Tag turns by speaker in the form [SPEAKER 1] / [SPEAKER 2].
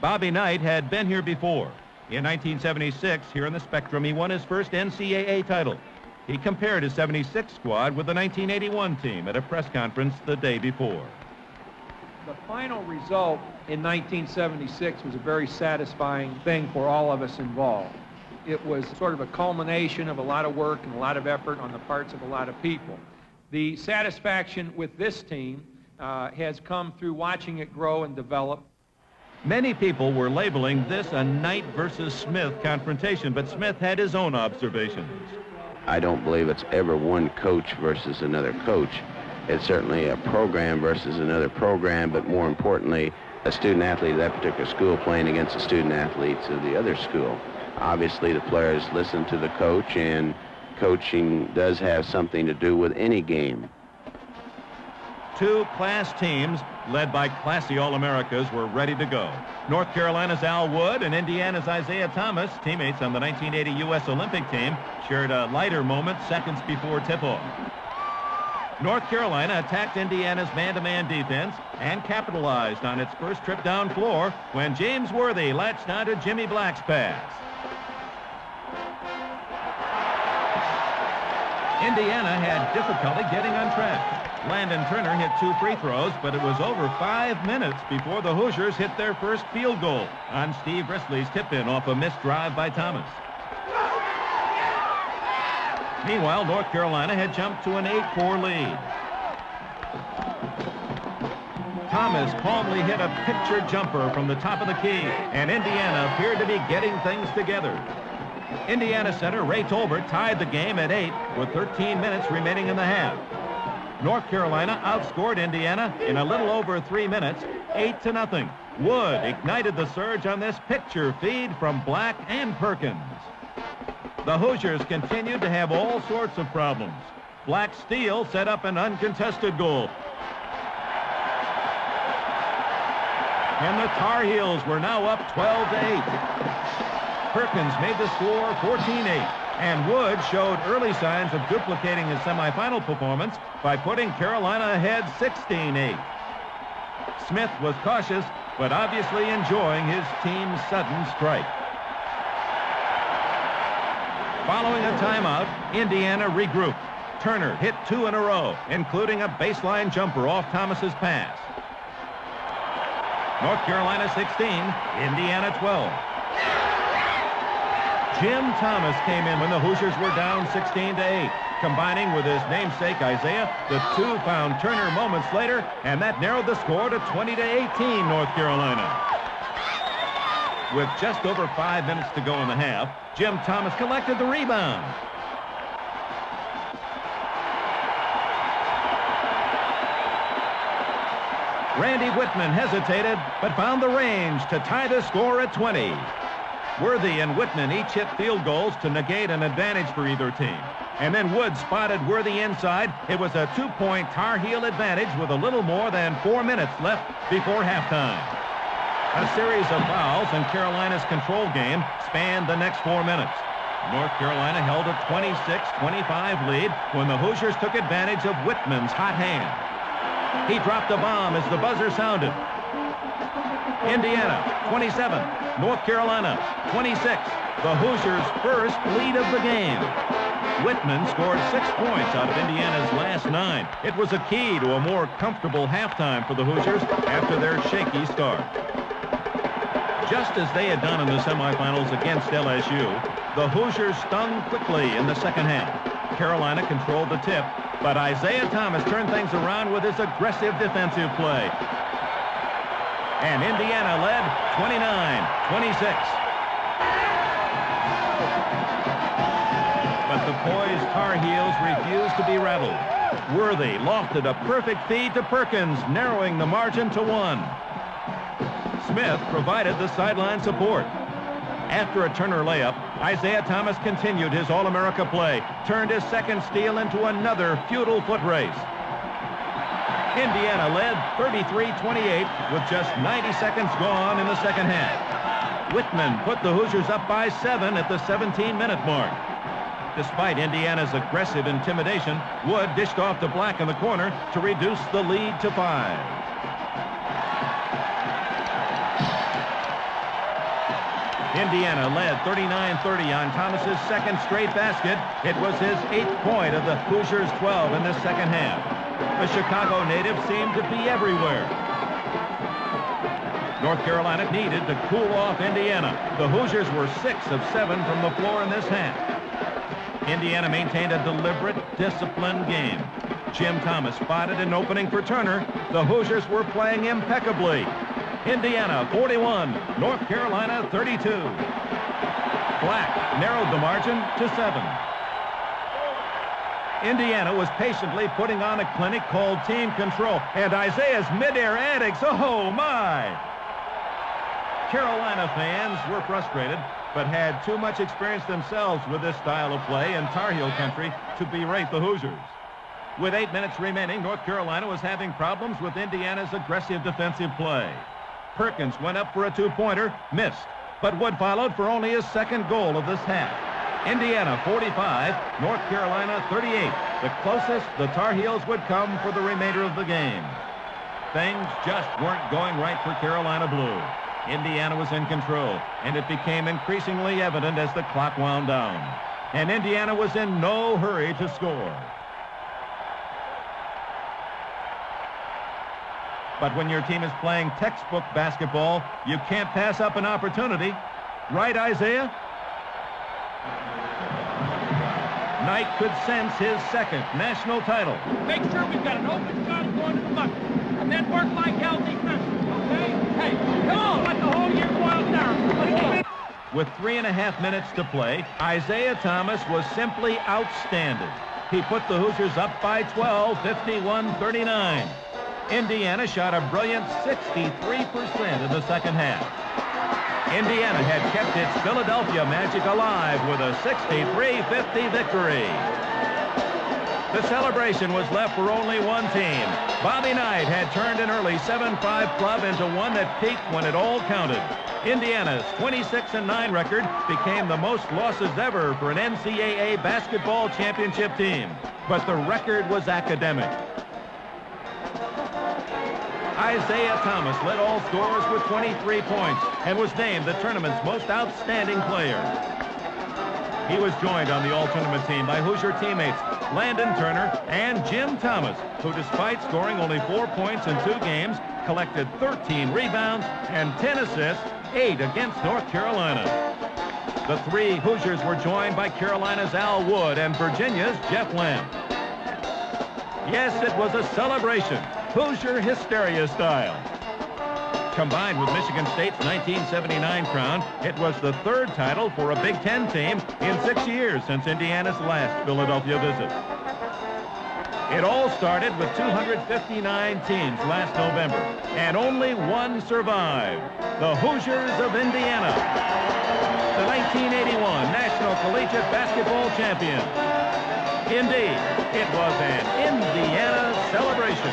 [SPEAKER 1] Bobby Knight had been here before. In 1976, here in the Spectrum, he won his first NCAA title. He compared his 76 squad with the 1981 team at a press conference the day before.
[SPEAKER 2] The final result in 1976 was a very satisfying thing for all of us involved. It was sort of a culmination of a lot of work and a lot of effort on the parts of a lot of people. The satisfaction with this team has come through watching it grow and develop.
[SPEAKER 1] Many people were labeling this a Knight versus Smith confrontation, but Smith had his own observations.
[SPEAKER 3] I don't believe it's ever one coach versus another coach. It's certainly a program versus another program, but more importantly, a student athlete of that particular school playing against the student athletes of the other school. Obviously, the players listen to the coach, and coaching does have something to do with any game.
[SPEAKER 1] Two class teams led by classy All-Americas were ready to go. North Carolina's Al Wood and Indiana's Isaiah Thomas, teammates on the 1980 U.S. Olympic team, shared a lighter moment seconds before tip-off. North Carolina attacked Indiana's man-to-man defense and capitalized on its first trip down floor when James Worthy latched onto Jimmy Black's pass. Indiana had difficulty getting on track. Landon Turner hit 2 free throws, but it was over 5 minutes before the Hoosiers hit their first field goal on Steve Risley's tip-in off a missed drive by Thomas. Meanwhile, North Carolina had jumped to an 8-4 lead. Thomas calmly hit a picture jumper from the top of the key, and Indiana appeared to be getting things together. Indiana center Ray Tolbert tied the game at 8 with 13 minutes remaining in the half. North Carolina outscored Indiana in a little over 3 minutes, 8-0. Wood ignited the surge on this picture feed from Black and Perkins. The Hoosiers continued to have all sorts of problems. Black Steele set up an uncontested goal. And the Tar Heels were now up 12-8. Perkins made the score 14-8. And Wood showed early signs of duplicating his semifinal performance by putting Carolina ahead 16-8. Smith was cautious, but obviously enjoying his team's sudden strike. Following a timeout, Indiana regrouped. Turner hit 2 in a row, including a baseline jumper off Thomas's pass. North Carolina 16, Indiana 12. Jim Thomas came in when the Hoosiers were down 16-8. Combining with his namesake Isaiah, the two found Turner moments later, and that narrowed the score to 20-18 North Carolina. With just over 5 minutes to go in the half, Jim Thomas collected the rebound. Randy Whitman hesitated, but found the range to tie the score at 20. Worthy and Whitman each hit field goals to negate an advantage for either team. And then Wood spotted Worthy inside. It was a 2-point Tar Heel advantage with a little more than 4 minutes left before halftime. A series of fouls in Carolina's control game spanned the next 4 minutes. North Carolina held a 26-25 lead when the Hoosiers took advantage of Whitman's hot hand. He dropped a bomb as the buzzer sounded. Indiana, 27. North Carolina, 26. The Hoosiers' first lead of the game. Whitman scored 6 points out of Indiana's last 9. It was a key to a more comfortable halftime for the Hoosiers after their shaky start. Just as they had done in the semifinals against LSU, the Hoosiers stung quickly in the second half. Carolina controlled the tip, but Isaiah Thomas turned things around with his aggressive defensive play. And Indiana led 29-26. But the poised Tar Heels refused to be rattled. Worthy lofted a perfect feed to Perkins, narrowing the margin to 1. Smith provided the sideline support. After a Turner layup, Isaiah Thomas continued his All-America play, turned his second steal into another futile foot race. Indiana led 33-28 with just 90 seconds gone in the second half. Whitman put the Hoosiers up by 7 at the 17-minute mark. Despite Indiana's aggressive intimidation, Wood dished off to Black in the corner to reduce the lead to 5. Indiana led 39-30 on Thomas's second straight basket. It was his 8th point of the Hoosiers' 12 in this second half. The Chicago native seemed to be everywhere. North Carolina needed to cool off Indiana. The Hoosiers were 6 of 7 from the floor in this half. Indiana maintained a deliberate, disciplined game. Jim Thomas spotted an opening for Turner. The Hoosiers were playing impeccably. Indiana 41, North Carolina 32. Black narrowed the margin to 7. Indiana was patiently putting on a clinic called team control, and Isaiah's mid-air antics, oh my! Carolina fans were frustrated, but had too much experience themselves with this style of play in Tar Heel country to berate the Hoosiers. With 8 minutes remaining, North Carolina was having problems with Indiana's aggressive defensive play. Perkins went up for a two-pointer, missed, but Wood followed for only his second goal of this half. Indiana 45, North Carolina 38. The closest the Tar Heels would come for the remainder of the game. Things just weren't going right for Carolina Blue. Indiana was in control, and it became increasingly evident as the clock wound down. And Indiana was in no hurry to score. But when your team is playing textbook basketball, you can't pass up an opportunity. Right, Isaiah? Knight could sense his second national title.
[SPEAKER 4] Make sure we've got an open shot going to the bucket. And then work like hell defensively, okay? Hey, come on, let the whole year boil down. Let's go.
[SPEAKER 1] With 3.5 minutes to play, Isaiah Thomas was simply outstanding. He put the Hoosiers up by 12, 51-39. Indiana shot a brilliant 63% in the second half. Indiana had kept its Philadelphia Magic alive with a 63-50 victory. The celebration was left for only one team. Bobby Knight had turned an early 7-5 club into one that peaked when it all counted. Indiana's 26-9 record became the most losses ever for an NCAA basketball championship team. But the record was academic. Isaiah Thomas led all scorers with 23 points and was named the tournament's most outstanding player. He was joined on the all-tournament team by Hoosier teammates Landon Turner and Jim Thomas, who despite scoring only 4 points in 2 games, collected 13 rebounds and 10 assists, 8 against North Carolina. The 3 Hoosiers were joined by Carolina's Al Wood and Virginia's Jeff Lamb. Yes, it was a celebration. Hoosier hysteria style. Combined with Michigan State's 1979 crown, it was the 3rd title for a Big Ten team in 6 years since Indiana's last Philadelphia visit. It all started with 259 teams last November, and only one survived, the Hoosiers of Indiana, the 1981 National Collegiate Basketball champion. Indeed, it was an Indiana celebration.